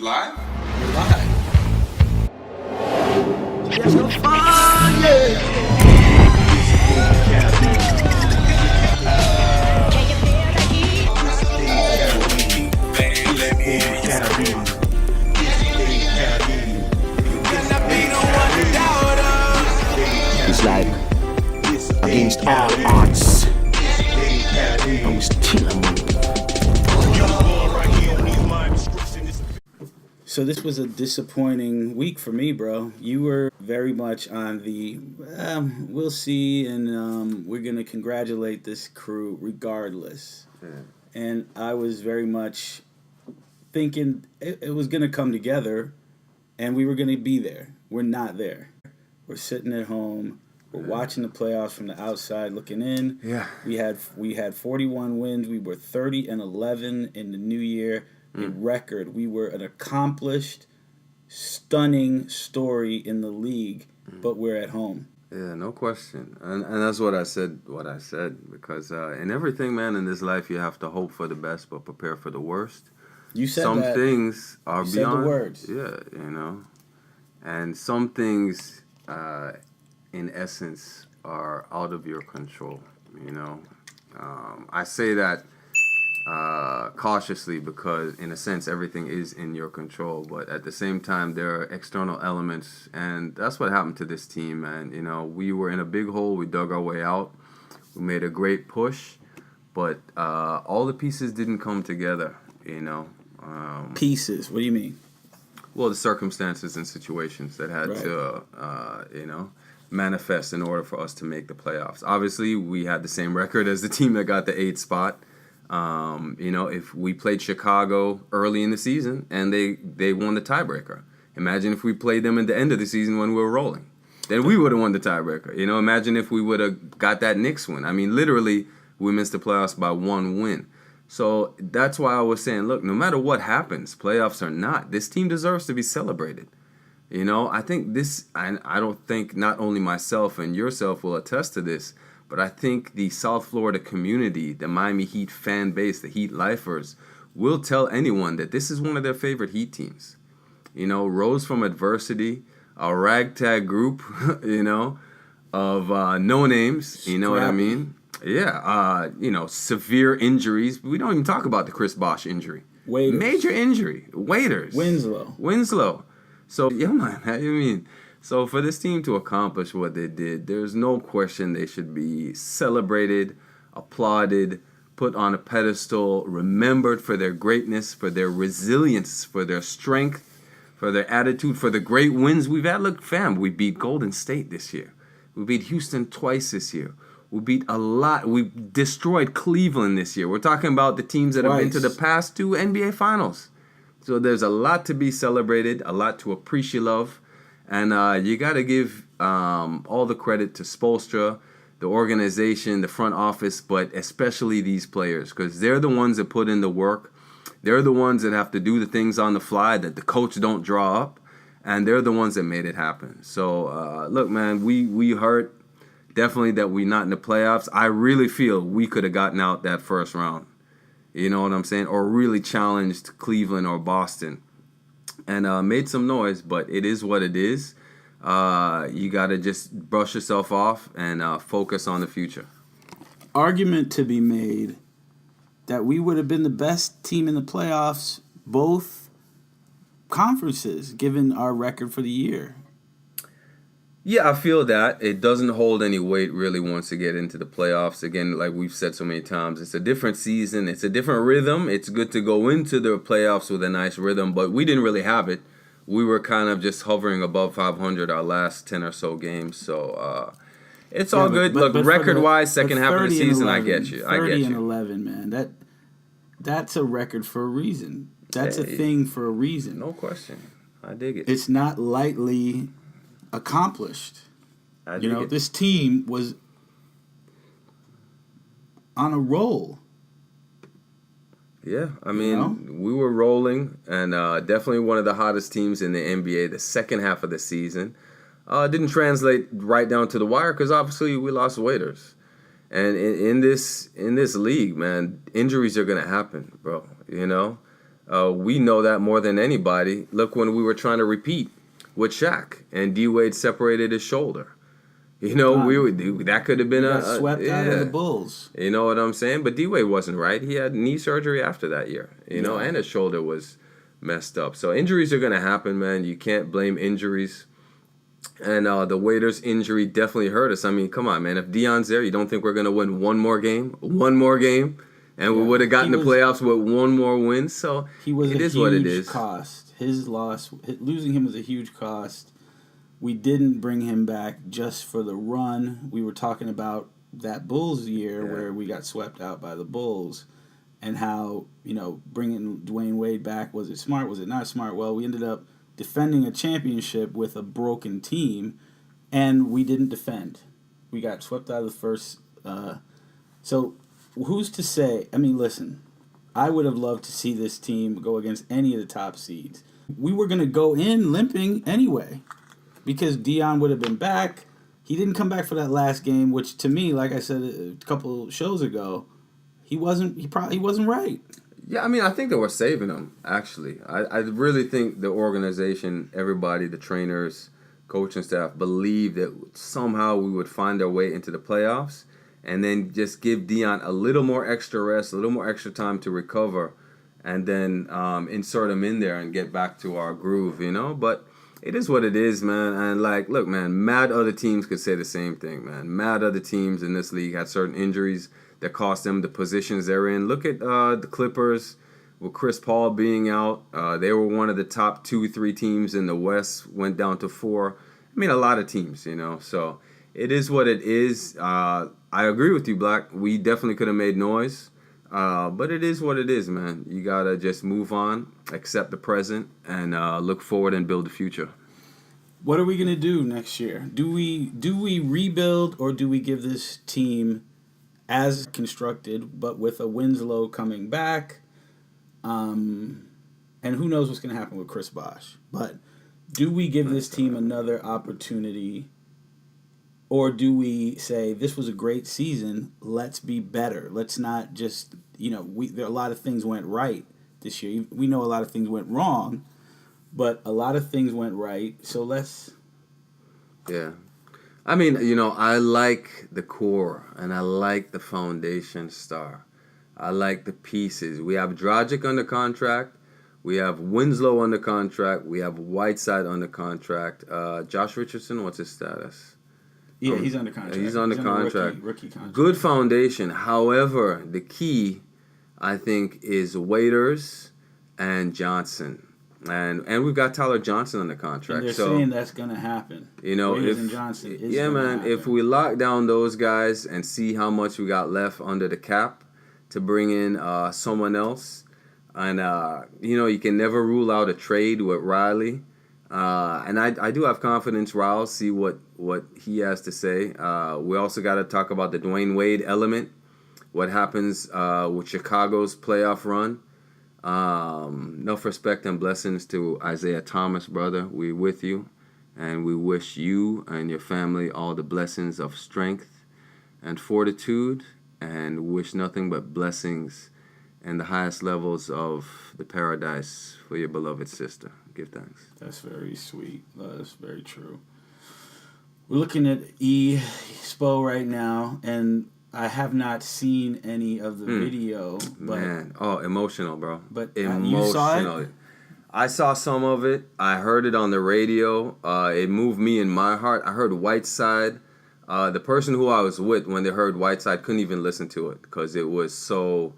live? We're live. There's no fun, It's like against all odds, but we still a movie. So this was a disappointing week for me, bro. You were very much on the, we'll see, and we're going to congratulate this crew regardless. Yeah. And I was very much thinking it was going to come together, and we were going to be there. We're not there. We're sitting at home. We're watching the playoffs from the outside looking in. Yeah. We had 41 wins. We were 30-11 in the new year. A record. We were an accomplished, stunning story in the league, but we're at home. Yeah, no question. And that's what I said, because in everything, man, in this life, you have to hope for the best, but prepare for the worst. You said some that. things are you beyond. said the words. Yeah, you know. And some things, in essence, are out of your control, you know. I say that cautiously because, in a sense, everything is in your control. But at the same time, there are external elements, and that's what happened to this team, man. You know, we were in a big hole. We dug our way out. We made a great push, but all the pieces didn't come together, you know. Pieces? What do you mean? Well, the circumstances and situations that had to, you know, manifest in order for us to make the playoffs. Obviously, we had the same record as the team that got the 8th spot. You know, if we played Chicago early in the season and they won the tiebreaker. Imagine if we played them at the end of the season when we were rolling. Then we would have won the tiebreaker. You know, imagine if we would have got that Knicks win. I mean, literally, we missed the playoffs by 1 win. So that's why I was saying, look, no matter what happens, playoffs or not, this team deserves to be celebrated. You know, I think this, I don't think not only myself and yourself will attest to this, but I think the South Florida community, the Miami Heat fan base, the Heat lifers, will tell anyone that this is one of their favorite Heat teams. You know, rose from adversity, a ragtag group, you know, of no names, you know what I mean? Yeah, you know, severe injuries. We don't even talk about the Chris Bosh injury. Waiters. Major injury. Waiters. Winslow. So, yeah, man, I mean, so for this team to accomplish what they did, there's no question they should be celebrated, applauded, put on a pedestal, remembered for their greatness, for their resilience, for their strength, for their attitude, for the great wins we've had. Look, fam, we beat Golden State this year. We beat Houston twice this year. We beat a lot. We destroyed Cleveland this year. We're talking about the teams that have been to the past 2 NBA Finals. So there's a lot to be celebrated, a lot to appreciate love. And you got to give all the credit to Spoelstra, the organization, the front office, but especially these players, because they're the ones that put in the work. They're the ones that have to do the things on the fly that the coach don't draw up, and they're the ones that made it happen. So, look, man, we hurt definitely that we're not in the playoffs. I really feel we could have gotten out that first round. You know what I'm saying? Or really challenged Cleveland or Boston. And made some noise, but it is what it is. You got to just brush yourself off and focus on the future. Argument to be made that we would have been the best team in the playoffs, both conferences, given our record for the year. Yeah, I feel that. It doesn't hold any weight really once you get into the playoffs. Again, like we've said so many times, it's a different season. It's a different rhythm. It's good to go into the playoffs with a nice rhythm, but we didn't really have it. We were kind of just hovering above 500 our last 10 or so games. So it's all good. Look, record-wise, second half of the season, 11, I get you. 30-11, man. That's a record for a reason. That's a thing for a reason. No question. I dig it. It's not lightly accomplished. This team was on a roll. Yeah, I mean, we were rolling, and definitely one of the hottest teams in the NBA the second half of the season. Didn't translate right down to the wire because obviously we lost Waiters. And in this league, man, injuries are going to happen, bro, you know. We know that more than anybody. Look, when we were trying to repeat with Shaq and D Wade separated his shoulder. You know, that could have been swept out of the Bulls. You know what I'm saying? But D Wade wasn't right. He had knee surgery after that year. You know, and his shoulder was messed up. So injuries are gonna happen, man. You can't blame injuries. And the Waiters injury definitely hurt us. I mean, come on, man. If Deion's there, you don't think we're gonna win one more game? And we would have gotten the playoffs with one more win. So it is what it is. Cost. His loss, losing him was a huge cost. We didn't bring him back just for the run. We were talking about that Bulls year where we got swept out by the Bulls, and how, you know, bringing Dwayne Wade back, was it smart? Was it not smart? Well, we ended up defending a championship with a broken team, and we didn't defend. We got swept out of the first. So who's to say? I mean, listen, I would have loved to see this team go against any of the top seeds. We were going to go in limping anyway, because Deion would have been back. He didn't come back for that last game, which to me, like I said a couple shows ago, he wasn't right. Yeah, I mean, I think they were saving him, actually. I really think the organization, everybody, the trainers, coaching staff, believed that somehow we would find our way into the playoffs, and then just give Deion a little more extra rest, a little more extra time to recover, and then insert him in there and get back to our groove, you know? But it is what it is, man. And, like, look, man, mad other teams could say the same thing, man. Mad other teams in this league had certain injuries that cost them the positions they're in. Look at the Clippers with Chris Paul being out. They were one of the top 2-3 teams in the West, went down to 4. I mean, a lot of teams, you know. So it is what it is. I agree with you, Black. We definitely could have made noise. But it is what it is, man. You got to just move on, accept the present, and look forward and build the future. What are we going to do next year? Do we rebuild, or do we give this team as constructed, but with a Winslow coming back? And who knows what's going to happen with Chris Bosh. But do we give this team another opportunity, or do we say, this was a great season, let's be better? Let's not just, you know, there a lot of things went right this year. We know a lot of things went wrong, but a lot of things went right, so let's... Yeah. I mean, you know, I like the core, and I like the foundation star. I like the pieces. We have Dragic under contract. We have Winslow under contract. We have Whiteside under contract. Josh Richardson, what's his status? Yeah, he's under contract. He's under contract. Rookie contract. Good foundation. However, the key, I think, is Waiters and Johnson. And we've got Tyler Johnson under contract. And they're saying that's going to happen. You know, Waiters and Johnson is man, if we lock down those guys and see how much we got left under the cap to bring in someone else, and, you know, you can never rule out a trade with Riley. And I do have confidence Raul, see what he has to say. We also got to talk about the Dwayne Wade element, what happens with Chicago's playoff run. Enough respect and blessings to Isaiah Thomas, brother. We with you, and we wish you and your family all the blessings of strength and fortitude, and wish nothing but blessings and the highest levels of the paradise for your beloved sister. Give thanks. That's very sweet. That's very true. We're looking at Spo right now, and I have not seen any of the video. But, man, emotional, bro. But emotional. You saw it? I saw some of it. I heard it on the radio. It moved me in my heart. I heard Whiteside. The person who I was with when they heard Whiteside couldn't even listen to it because it was so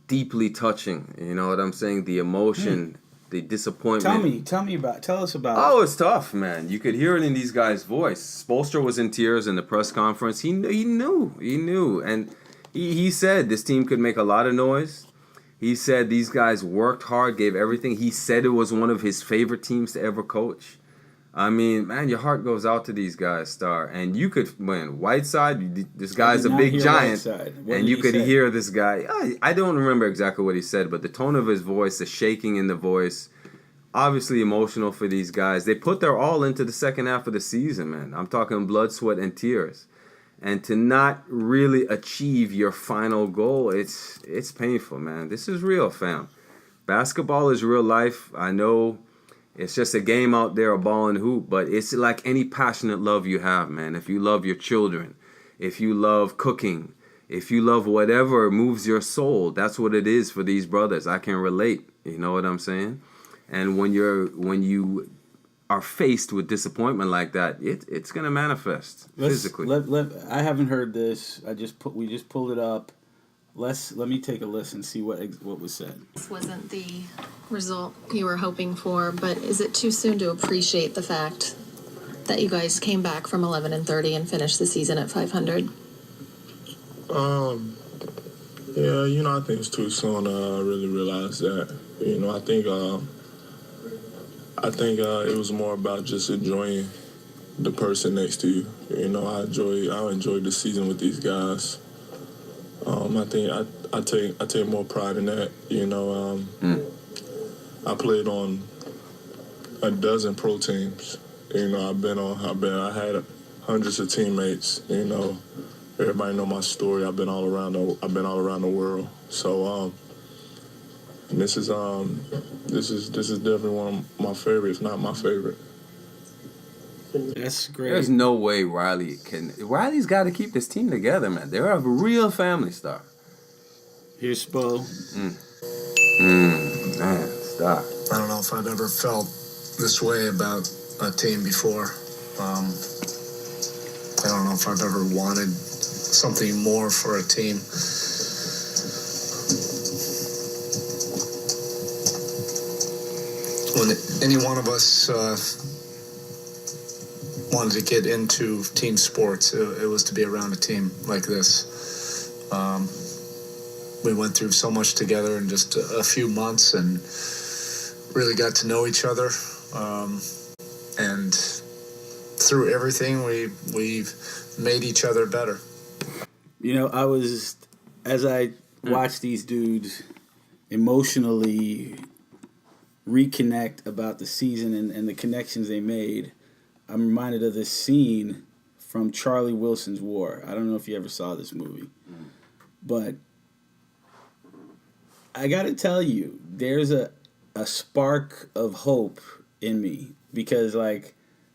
deeply touching. You know what I'm saying? The emotion, the disappointment. Tell us about Oh, it's tough, man. You could hear it in these guys' voice. Spoelstra was in tears in the press conference. He knew. And he said this team could make a lot of noise. He said these guys worked hard, gave everything. He said it was one of his favorite teams to ever coach. I mean, man, your heart goes out to these guys, Star. And you could, Whiteside, this guy's a big giant. And you could hear this guy. I don't remember exactly what he said, but the tone of his voice, the shaking in the voice, obviously emotional for these guys. They put their all into the second half of the season, man. I'm talking blood, sweat, and tears. and to not really achieve your final goal, it's painful, man. This is real, fam. Basketball is real life. I know it's just a game out there, a ball and hoop, but it's like any passionate love you have, man. If you love your children, if you love cooking, if you love whatever moves your soul, that's what it is for these brothers. I can relate. You know what I'm saying? And when you are faced with disappointment like that, it's gonna manifest physically. I haven't heard this. We just pulled it up. Let me take a listen, see what was said. This wasn't the result you were hoping for, but is it too soon to appreciate the fact that you guys came back from 11-30 and finished the season at 500? Yeah, I think it's too soon to really realize that. I think it was more about just enjoying the person next to you. I enjoyed the season with these guys. I think I take more pride in that. I played on a dozen pro teams. I had hundreds of teammates. Everybody know my story. I've been all around the world. So this is definitely one of my favorites, not my favorite. That's great. There's no way Riley's got to keep this team together, man. They're a real family star. Here's Spo. Man, stop. I don't know if I've ever felt this way about a team before. I don't know if I've ever wanted something more for a team. When any one of us wanted to get into team sports, it was to be around a team like this. We went through so much together in just a few months and really got to know each other. And through everything, we've made each other better. As I watched these dudes emotionally reconnect about the season and the connections they made, I'm reminded of this scene from Charlie Wilson's War. I don't know if you ever saw this movie, but I got to tell you, there's a spark of hope in me because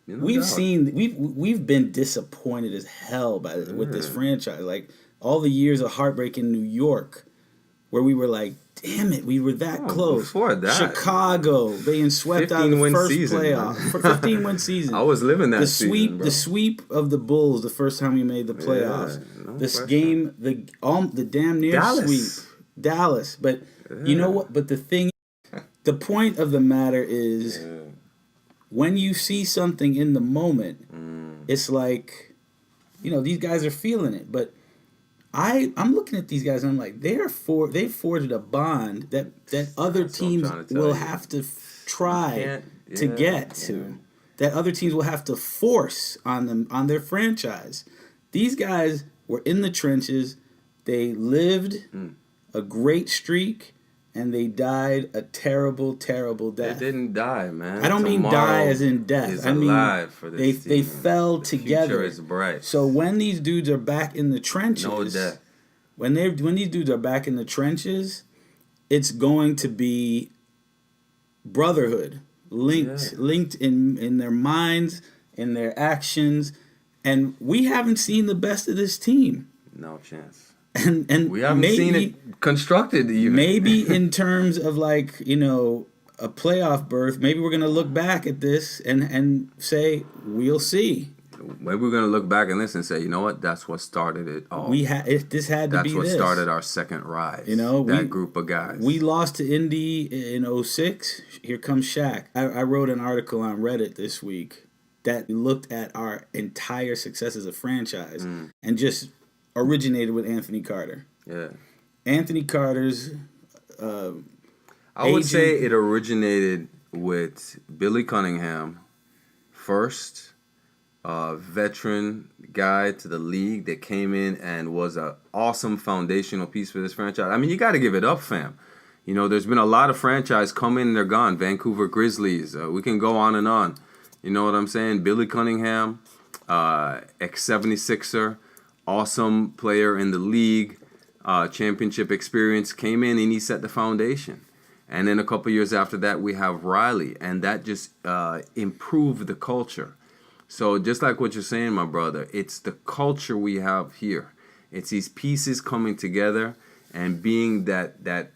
we've been disappointed as hell with this franchise. Like all the years of heartbreak in New York, where we were like, damn it, we were that close. Before that, Chicago being swept out of the first playoff. 15-win season. I was living that season, bro. The sweep of the Bulls the first time we made the playoffs. Game, the damn near sweep. Dallas. But you know what? But the point of the matter is when you see something in the moment, it's like, these guys are feeling it. But I'm looking at these guys and I'm like, they've forged a bond that other teams will have to try to get to. That other teams will have to force on them, on their franchise. These guys were in the trenches. They lived a great streak, and they died a terrible, terrible death. They didn't die, man. I don't mean die as in death. I mean alive for this they team, fell the together. Future is bright. So when these dudes are back in the trenches, no death. When these dudes are back in the trenches, it's going to be brotherhood, linked in their minds, in their actions, and we haven't seen the best of this team. No chance. And we haven't seen it constructed even. Maybe in terms of a playoff berth, maybe we're going to look back at this and say, we'll see. Maybe we're going to look back and listen and say, you know what, that's what started it all. This had to be this. That's what started our second rise. That group of guys. We lost to Indy in 2006. Here comes Shaq. I wrote an article on Reddit this week that looked at our entire success as a franchise and just originated with Anthony Carter. Yeah. Anthony Carter's I would say it originated with Billy Cunningham first, veteran guy to the league that came in and was an awesome foundational piece for this franchise. I mean, you got to give it up, fam. There's been a lot of franchise come in and they're gone. Vancouver Grizzlies. We can go on and on. You know what I'm saying? Billy Cunningham, ex-76er. awesome player in the league, championship experience, came in and he set the foundation. And then a couple years after that, we have Riley, and that just improved the culture. So just like what you're saying, my brother, it's the culture we have here. It's these pieces coming together and being that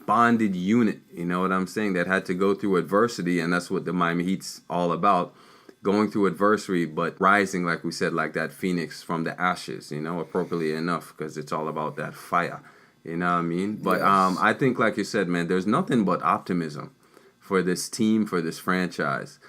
bonded unit, you know what I'm saying, that had to go through adversity, and that's what the Miami Heat's all about, going through adversity, but rising, like we said, like that phoenix from the ashes, you know, appropriately enough, because it's all about that fire, you know what I mean? But yes. I think, like you said, man, there's nothing but optimism for this team, for this franchise.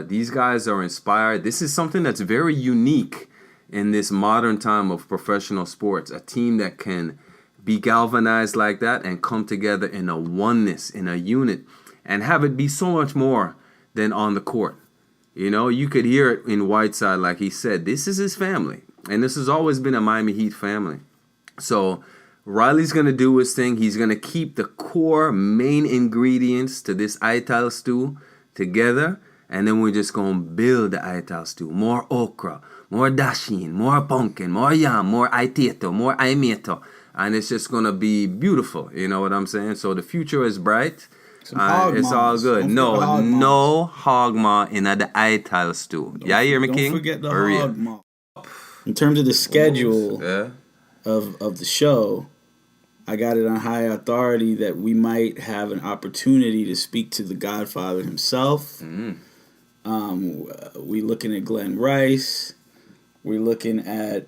These guys are inspired. This is something that's very unique in this modern time of professional sports, a team that can be galvanized like that and come together in a oneness, in a unit, and have it be so much more than on the court. You know, you could hear it in Whiteside, like he said, this is his family, and this has always been a Miami Heat family. So Riley's going to do his thing. He's going to keep the core main ingredients to this Ital stew together, and then we're just going to build the Ital stew. More okra, more dashin, more pumpkin, more yam, more aiteto, more aimeto. And it's just going to be beautiful. You know what I'm saying? So the future is bright. It's all good. No hog maw in the Ital stew. Yeah, hear me, King? Don't forget the hog maw. In terms of the schedule of the show, I got it on high authority that we might have an opportunity to speak to the Godfather himself. We looking at Glen Rice. We're looking at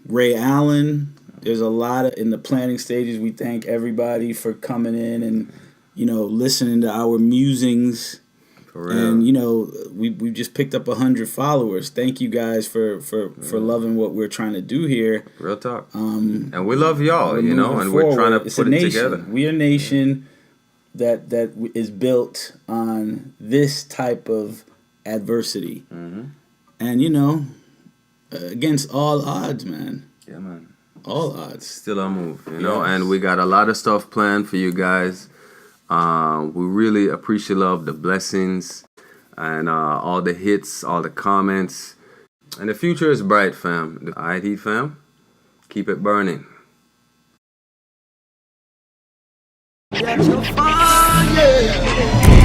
Ray Allen. There's a lot in the planning stages. We thank everybody for coming in and, you know, listening to our musings. For real. And, you know, we just picked up 100 followers. Thank you guys for loving what we're trying to do here. Real talk. And we love y'all, you know, and we're trying to put it together. We're a nation that is built on this type of adversity. And, you know, against all odds, man. Yeah, man. All odds. Still a move, you know, and we got a lot of stuff planned for you guys. We really appreciate the blessings and all the hits, all the comments. And the future is bright, fam. All right, Heat fam, keep it burning. Catch your fire.